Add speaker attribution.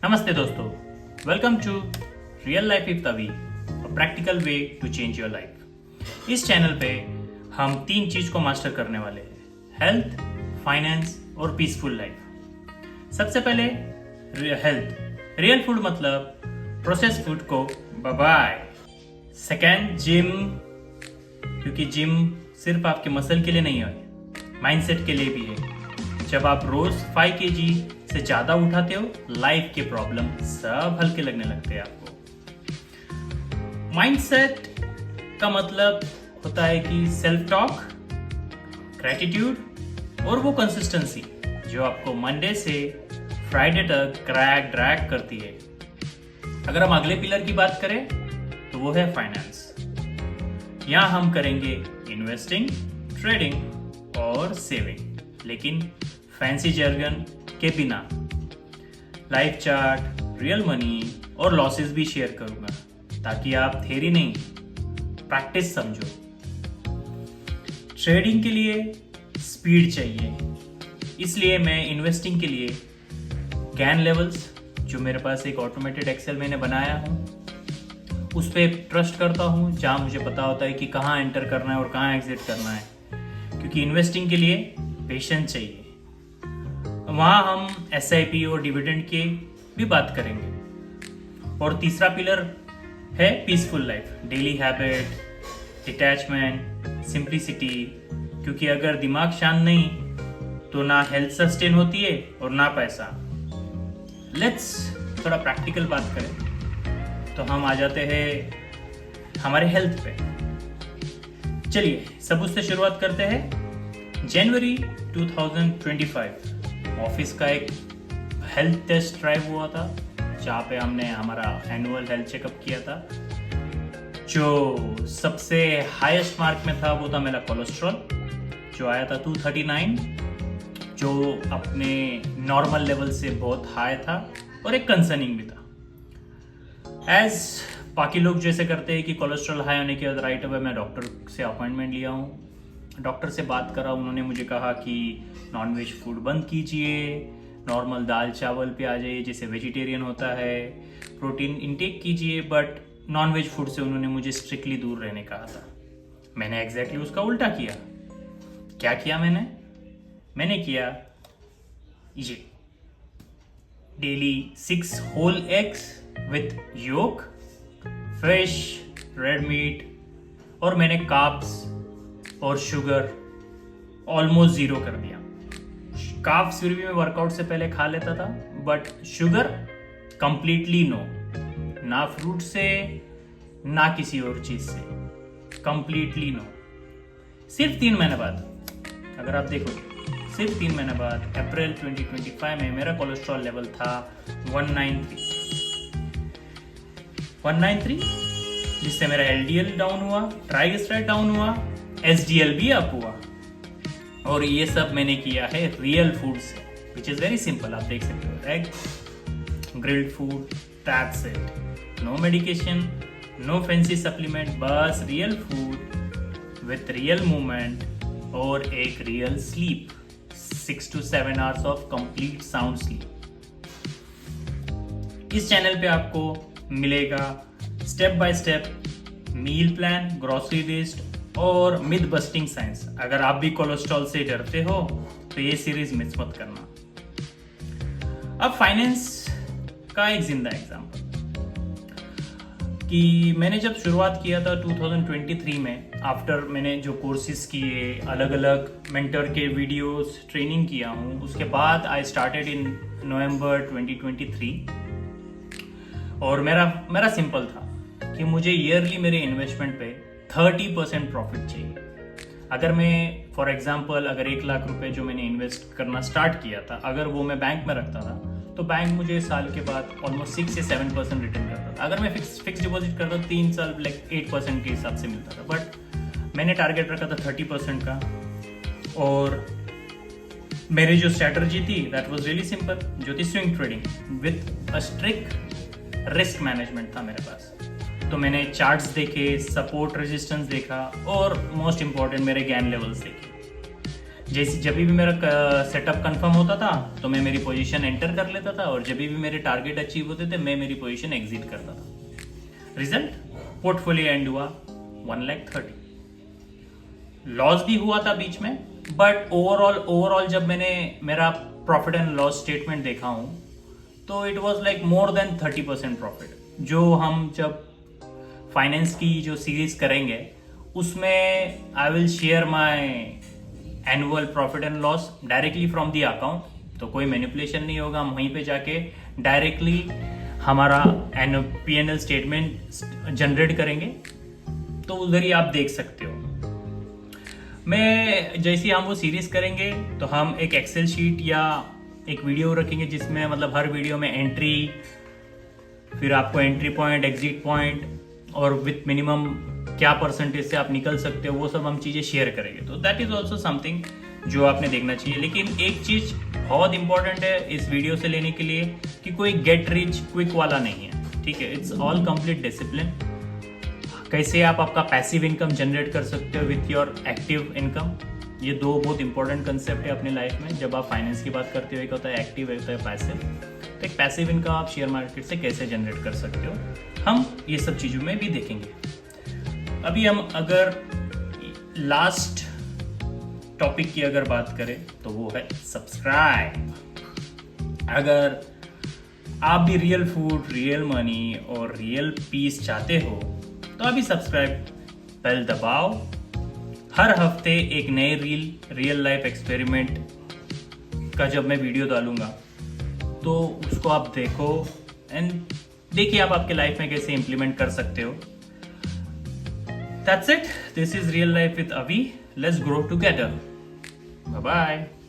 Speaker 1: नमस्ते दोस्तों, welcome to real life with Tavi, a practical way to change your life. इस channel पे हम 3 चीज को मास्टर करने वाले हैं: हेल्थ, फाइनेंस और पीसफुल लाइफ। सबसे पहले हेल्थ। रियल फूड मतलब प्रोसेस फूड को बाय बाय। सेकेंड, जिम, क्योंकि जिम सिर्फ आपके मसल के लिए नहीं है, माइंडसेट के लिए भी है। जब आप रोज 5 kg से ज्यादा उठाते हो, लाइफ के प्रॉब्लम सब हल्के लगने लगते हैं आपको। माइंडसेट का मतलब होता है कि सेल्फ टॉक, ग्रेटिट्यूड और वो कंसिस्टेंसी जो आपको मंडे से फ्राइडे तक ड्रैग करती है। अगर हम अगले पिलर की बात करें तो वो है फाइनेंस। यहां हम करेंगे इन्वेस्टिंग, ट्रेडिंग और सेविंग, लेकिन फैंसी जर्गन के बिना। लाइफ चार्ट, रियल मनी और लॉसेस भी शेयर करूंगा ताकि आप थ्योरी नहीं, प्रैक्टिस समझो। ट्रेडिंग के लिए स्पीड चाहिए, इसलिए मैं इन्वेस्टिंग के लिए गैन लेवल्स, जो मेरे पास एक ऑटोमेटेड एक्सेल मैंने बनाया हूं, उस पर ट्रस्ट करता हूं, जहां मुझे पता होता है कि कहां एंटर करना है और कहां एग्जिट करना है, क्योंकि इन्वेस्टिंग के लिए पेशेंस चाहिए। वहां हम SIP और डिविडेंड की भी बात करेंगे। और तीसरा पिलर है peaceful life, daily habit, detachment, simplicity, क्योंकि अगर दिमाग शांत नहीं तो ना हेल्थ सस्टेन होती है और ना पैसा। लेट्स थोड़ा प्रैक्टिकल बात करें तो हम आ जाते हैं हमारे हेल्थ पे। चलिए सब उससे शुरुआत करते हैं। जनवरी 2025 ऑफिस का एक हेल्थ टेस्ट ड्राइव हुआ था, जहाँ पे हमने हमारा एनुअल हेल्थ चेकअप किया था। जो सबसे हाईएस्ट मार्क में था वो था मेरा कोलेस्ट्रॉल, जो आया था 239, जो अपने नॉर्मल लेवल से बहुत हाई था और एक कंसर्निंग भी था। एज बाकी लोग जैसे करते हैं कि कोलेस्ट्रॉल हाई होने के बाद राइट अवे मैं डॉक्टर से अपॉइंटमेंट लिया हूँ, डॉक्टर से बात करा। उन्होंने मुझे कहा कि नॉनवेज फूड बंद कीजिए, नॉर्मल दाल चावल पे आ जाइए जैसे वेजिटेरियन होता है, प्रोटीन इंटेक कीजिए, बट नॉनवेज फूड से उन्होंने मुझे स्ट्रिक्टली दूर रहने कहा था। मैंने एग्जैक्टली उसका उल्टा किया। क्या किया मैंने किया ये, daily 6 whole eggs with yolk, fish, red meat, और मैंने कार्ब्स और शुगर ऑलमोस्ट 0 कर दिया। कार्ब्स फिर भी मैं वर्कआउट से पहले खा लेता था, बट शुगर कंप्लीटली नो, ना फ्रूट से ना किसी और चीज से, कंप्लीटली नो। सिर्फ 3 महीने बाद, अगर आप देखोगे, सिर्फ 3 महीने बाद अप्रैल 2025 में मेरा कोलेस्ट्रॉल लेवल था 193, जिससे मेरा LDL डाउन हुआ, ट्राइग्लिसराइड डाउन हुआ, SDL भी अप हुआ। और ये सब मैंने किया है रियल फूड से, विच इज वेरी सिंपल। आप देख सकते हो, egg, grilled food, that's it. No medication, no fancy supplement, बस real food with real movement और एक real sleep, 6 to 7 hours of complete sound sleep. इस चैनल पे आपको मिलेगा step by step meal plan, grocery list और myth busting science. अगर आप भी कोलेस्ट्रॉल से डरते हो तो ये सीरीज मिस मत करना। अब फाइनेंस का एक जिंदा एग्जांपल, कि मैंने जब शुरुआत किया था 2023 में, आफ्टर मैंने जो कोर्सेज किए, अलग अलग मेंटर के वीडियोस, ट्रेनिंग किया हूँ, उसके बाद आई स्टार्टेड इन नवंबर 2023। और मेरा सिंपल था कि मुझे ईयरली मेरे इन्वेस्टमेंट पे 30% प्रॉफिट चाहिए। अगर मैं फॉर एग्जांपल अगर 1 लाख रुपए जो मैंने इन्वेस्ट करना स्टार्ट किया था, अगर वो मैं बैंक में रखता था तो बैंक मुझे साल के बाद ऑलमोस्ट 6 से 7% रिटर्न करता था। अगर मैं फिक्स डिपॉजिट करता तो 3 साल 8% के हिसाब से मिलता था, बट मैंने टारगेट रखा था 30% का। और मेरी जो स्ट्रैटेजी थी दैट वाज रियली सिंपल, जो थी swing trading with a strict risk management था मेरे पास। तो मैंने चार्ट्स देखे, सपोर्ट रेजिस्टेंस देखा और मोस्ट इंपॉर्टेंट मेरे गैन लेवल्स देखे। जैसे जब भी मेरा सेटअप कंफर्म होता था तो मैं मेरी पोजीशन एंटर कर लेता था, और जब भी मेरे टारगेट अचीव होते थे मैं मेरी पोजीशन एग्जिट करता था। रिजल्ट, पोर्टफोलियो एंड हुआ 1,30,000। लॉस भी हुआ था बीच में, बट ओवरऑल जब मैंने मेरा प्रॉफिट एंड लॉस स्टेटमेंट देखा हूं तो it was like more than 30% profit. जो हम जब फाइनेंस की जो सीरीज करेंगे उसमें I will share my annual profit and loss directly from the account, तो कोई मैनिपुलेशन नहीं होगा। हम वहीं पे जाके डायरेक्टली हमारा P&L स्टेटमेंट जनरेट करेंगे, तो उधर ही आप देख सकते हो। मैं जैसे हम वो सीरीज करेंगे तो हम एक एक्सेल शीट या एक वीडियो रखेंगे जिसमें मतलब हर वीडियो में एंट्री, फिर आपको एंट्री पॉइंट, एग्जिट पॉइंट और विथ मिनिमम क्या परसेंटेज से आप निकल सकते हो, वो सब हम चीज़ें शेयर करेंगे। तो दैट इज ऑल्सो समथिंग जो आपने देखना चाहिए। लेकिन एक चीज़ बहुत इंपॉर्टेंट है इस वीडियो से लेने के लिए कि कोई गेट रिच क्विक वाला नहीं है, ठीक है। It's all complete discipline. कैसे आप आपका पैसिव इनकम जनरेट कर सकते हो विथ योर एक्टिव इनकम, ये दो बहुत इंपॉर्टेंट कंसेप्ट है अपने लाइफ में। जब आप फाइनेंस की बात करते हो, एक होता है एक्टिव, एक होता है पैसिव। तो एक पैसिव इनकम आप शेयर मार्केट से कैसे जनरेट कर सकते हो, हम ये सब चीज़ों में भी देखेंगे। अभी हम अगर लास्ट टॉपिक की अगर बात करें तो वो है सब्सक्राइब। अगर आप भी रियल फूड, रियल मनी और रियल पीस चाहते हो तो अभी सब्सक्राइब बेल दबाओ। हर हफ्ते एक नए रियल लाइफ एक्सपेरिमेंट का जब मैं वीडियो डालूंगा तो उसको आप देखो एंड देखिए आप आपके लाइफ में कैसे इंप्लीमेंट कर सकते हो। That's it. This is Real Life with Avi. Let's grow together. Bye bye.